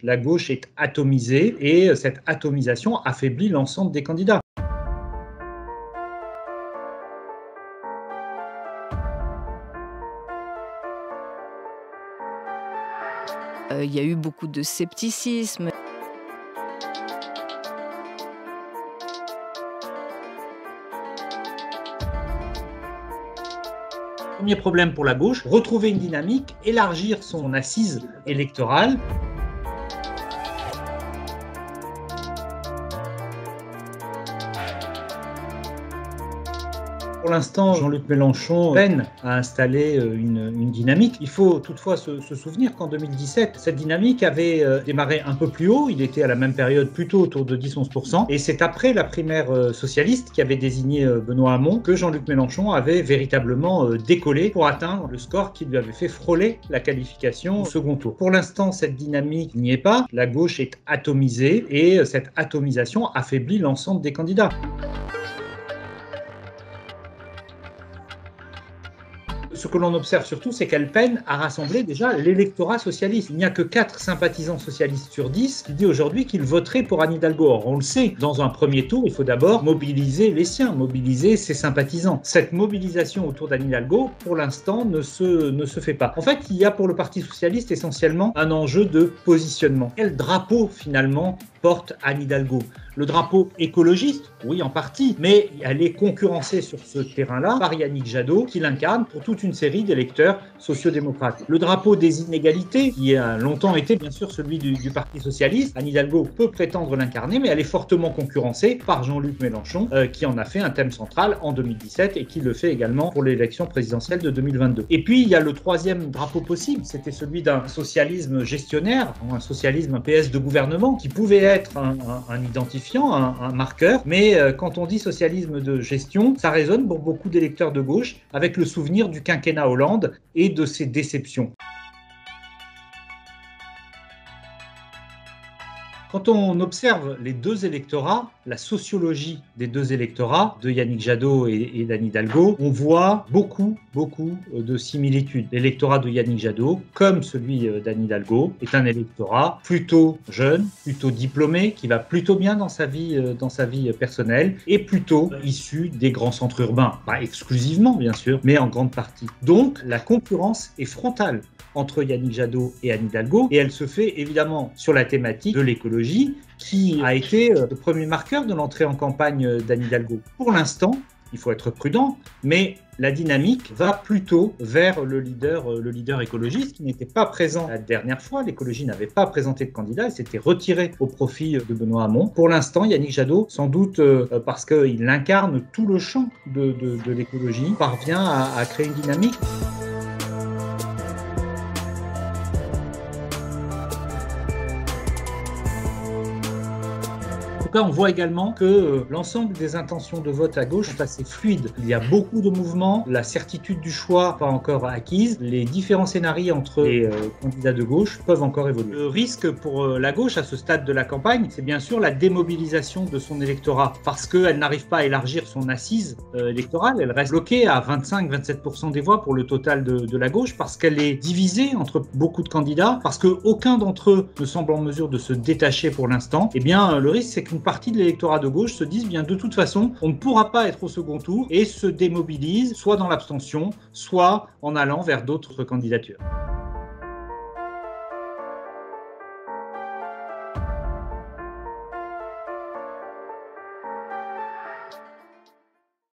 La gauche est atomisée et cette atomisation affaiblit l'ensemble des candidats. Il y a eu beaucoup de scepticisme. Premier problème pour la gauche, retrouver une dynamique, élargir son assise électorale. Pour l'instant, Jean-Luc Mélenchon peine à installer une dynamique. Il faut toutefois se souvenir qu'en 2017, cette dynamique avait démarré un peu plus haut. Il était à la même période plutôt autour de 10-11%. Et c'est après la primaire socialiste qui avait désigné Benoît Hamon que Jean-Luc Mélenchon avait véritablement décollé pour atteindre le score qui lui avait fait frôler la qualification au second tour. Pour l'instant, cette dynamique n'y est pas. La gauche est atomisée et cette atomisation affaiblit l'ensemble des candidats. Ce que l'on observe surtout, c'est qu'elle peine à rassembler déjà l'électorat socialiste. Il n'y a que 4 sympathisants socialistes sur 10 qui disent aujourd'hui qu'ils voteraient pour Anne Hidalgo. Or, on le sait, dans un premier tour, il faut d'abord mobiliser les siens, mobiliser ses sympathisants. Cette mobilisation autour d'Anne Hidalgo, pour l'instant, ne se fait pas. En fait, il y a pour le Parti socialiste essentiellement un enjeu de positionnement. Quel drapeau, finalement, porte Anne Hidalgo? Le drapeau écologiste, oui en partie, mais elle est concurrencée sur ce terrain-là par Yannick Jadot, qui l'incarne pour toute une série d'électeurs sociodémocrates. Le drapeau des inégalités, qui a longtemps été bien sûr celui du Parti socialiste, Anne Hidalgo peut prétendre l'incarner, mais elle est fortement concurrencée par Jean-Luc Mélenchon, qui en a fait un thème central en 2017 et qui le fait également pour l'élection présidentielle de 2022. Et puis il y a le troisième drapeau possible, c'était celui d'un socialisme gestionnaire, un socialisme, un PS de gouvernement, qui pouvait être un identifiant, un marqueur, mais quand on dit socialisme de gestion, ça résonne pour beaucoup d'électeurs de gauche avec le souvenir du quinquennat Hollande et de ses déceptions. Quand on observe les deux électorats, la sociologie des deux électorats, de Yannick Jadot et d'Anne Hidalgo, on voit beaucoup de similitudes. L'électorat de Yannick Jadot, comme celui d'Anne Hidalgo, est un électorat plutôt jeune, plutôt diplômé, qui va plutôt bien dans sa vie personnelle, et plutôt issu des grands centres urbains. Pas exclusivement, bien sûr, mais en grande partie. Donc, la concurrence est frontale entre Yannick Jadot et Anne Hidalgo, et elle se fait évidemment sur la thématique de l'écologie, qui a été le premier marqueur de l'entrée en campagne d'Anne Hidalgo. Pour l'instant, il faut être prudent, mais la dynamique va plutôt vers le leader écologiste qui n'était pas présent la dernière fois. L'écologie n'avait pas présenté de candidat, il s'était retiré au profit de Benoît Hamon. Pour l'instant, Yannick Jadot, sans doute parce qu'il incarne tout le champ de l'écologie, parvient à créer une dynamique. En tout cas, on voit également que l'ensemble des intentions de vote à gauche sont assez fluides. Il y a beaucoup de mouvements, la certitude du choix pas encore acquise, les différents scénarios entre les candidats de gauche peuvent encore évoluer. Le risque pour la gauche à ce stade de la campagne, c'est bien sûr la démobilisation de son électorat, parce qu'elle n'arrive pas à élargir son assise électorale, elle reste bloquée à 25-27% des voix pour le total de la gauche, parce qu'elle est divisée entre beaucoup de candidats, parce qu'aucun d'entre eux ne semble en mesure de se détacher pour l'instant. Eh bien, le risque, c'est qu'une partie de l'électorat de gauche se dise bien de toute façon on ne pourra pas être au second tour et se démobilise soit dans l'abstention, soit en allant vers d'autres candidatures.